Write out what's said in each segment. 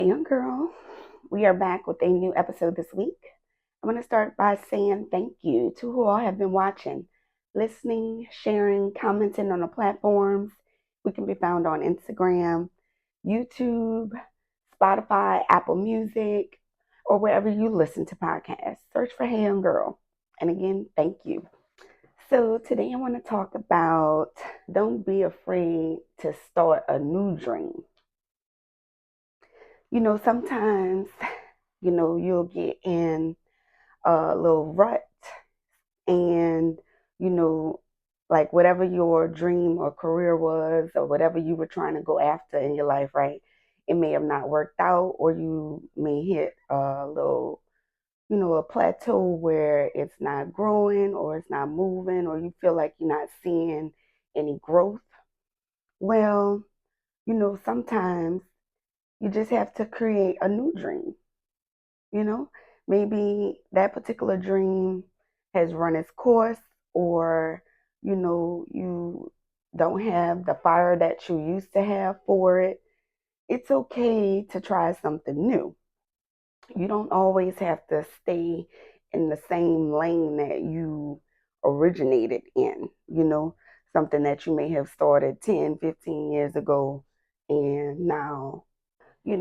Hey, young girl, we are back with a new episode this week. I'm going to start by saying thank you to who all have been watching, listening, sharing, commenting on the platforms. We can be found on Instagram, YouTube, Spotify, Apple Music, or wherever you listen to podcasts. Search for Hey Young Girl. And again, thank you. So today I want to talk about don't be afraid to start a new dream. Sometimes you'll get in a little rut and, you know, like whatever your dream or career was or whatever you were trying to go after in your life, right? It may have not worked out, or you may hit a little, a plateau where it's not growing or it's not moving, or you feel like you're not seeing any growth. Well, sometimes you just have to create a new dream. You know, maybe that particular dream has run its course, or, you don't have the fire that you used to have for it. It's okay to try something new. You don't always have to stay in the same lane that you originated in, something that you may have started 10, 15 years ago, and now you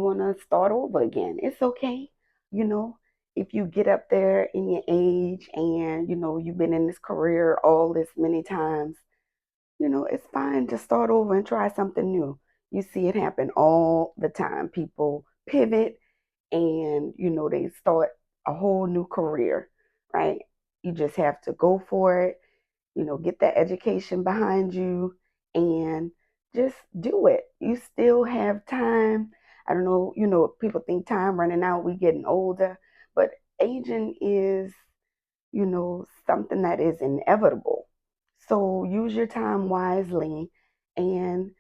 want to start over again. It's okay. You know, if you get up there in your age and, you've been in this career all this many times, it's fine to start over and try something new. You see it happen all the time. People pivot and, they start a whole new career, right? You just have to go for it, get that education behind you and just do it. You still have time. I don't know, people think time running out, we getting older, but aging is, something that is inevitable. So use your time wisely and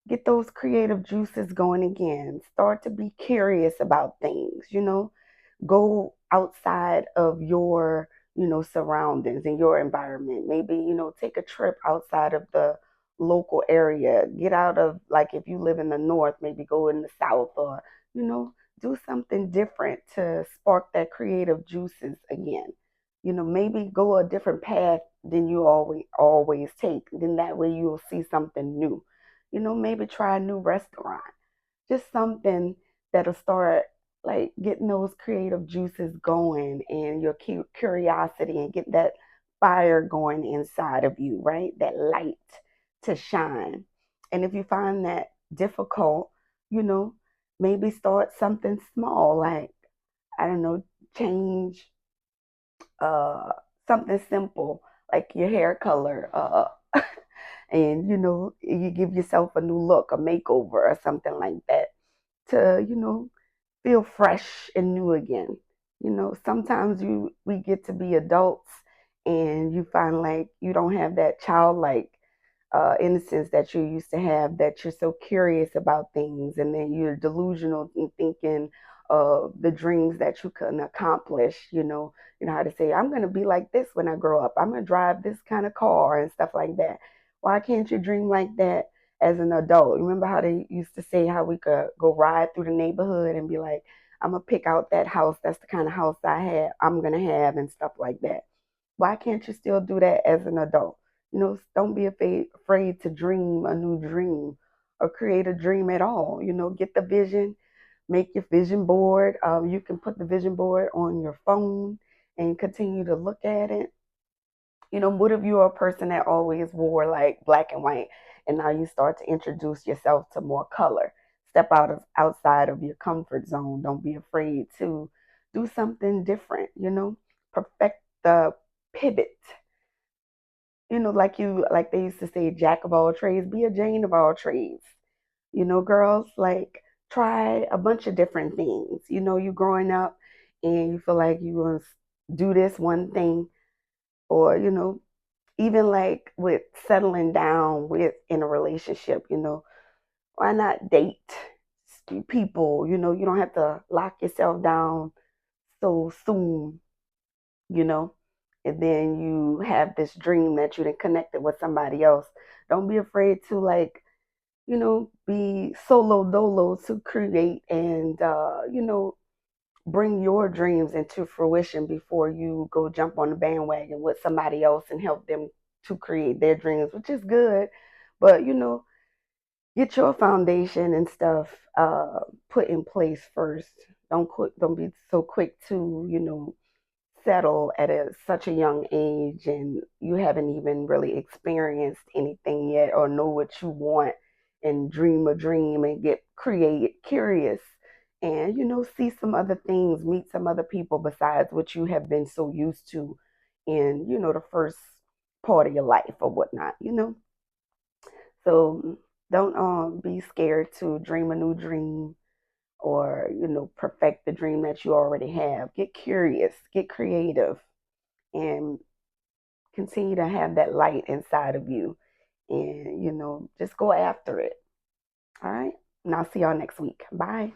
get those creative juices going again. Start to be curious about things, go outside of your surroundings and your environment. Maybe take a trip outside of the local area. Get out of, like, if you live in the north, maybe go in the south, or you know do something different to spark that creative juices again. Maybe go a different path than you always take. Then that way you'll see something new. Maybe try a new restaurant, just something that'll start like getting those creative juices going and your curiosity, and get that fire going inside of you, right? That light to shine. And if you find that difficult, you know, maybe start something small, like, I don't know, change uh something simple like your hair color, and you give yourself a new look, a makeover or something like that, to feel fresh and new again. Sometimes we get to be adults and you find like you don't have that childlike innocence that you used to have, that you're so curious about things, and then you're delusional in thinking of the dreams that you can accomplish. You know how to say, I'm going to be like this when I grow up, I'm going to drive this kind of car and stuff like that. Why can't you dream like that as an adult? Remember how they used to say how we could go ride through the neighborhood and be like, I'm going to pick out that house, that's the kind of house I'm going to have, and stuff like that. Why can't you still do that as an adult? Don't be afraid to dream a new dream, or create a dream at all. Get the vision, make your vision board. You can put the vision board on your phone and continue to look at it. What if you're a person that always wore like black and white, and now you start to introduce yourself to more color? Step outside of your comfort zone. Don't be afraid to do something different. Perfect the pivot. Like they used to say, jack of all trades, be a Jane of all trades. Girls, like, try a bunch of different things. You growing up and you feel like you want to do this one thing, or even like with settling down with in a relationship. Why not date people? You don't have to lock yourself down so soon. you know, and then you have this dream that you done connected with somebody else. Don't be afraid to, like, be solo dolo to create and, bring your dreams into fruition before you go jump on the bandwagon with somebody else and help them to create their dreams, which is good. But, get your foundation and stuff put in place first. Don't be so quick to, settle at such a young age and you haven't even really experienced anything yet or know what you want and dream a dream and get curious and see some other things, meet some other people besides what you have been so used to in the first part of your life or whatnot. So don't be scared to dream a new dream or perfect the dream that you already have. Get curious, get creative, and continue to have that light inside of you, and just go after it. All right, and I'll see y'all next week. Bye.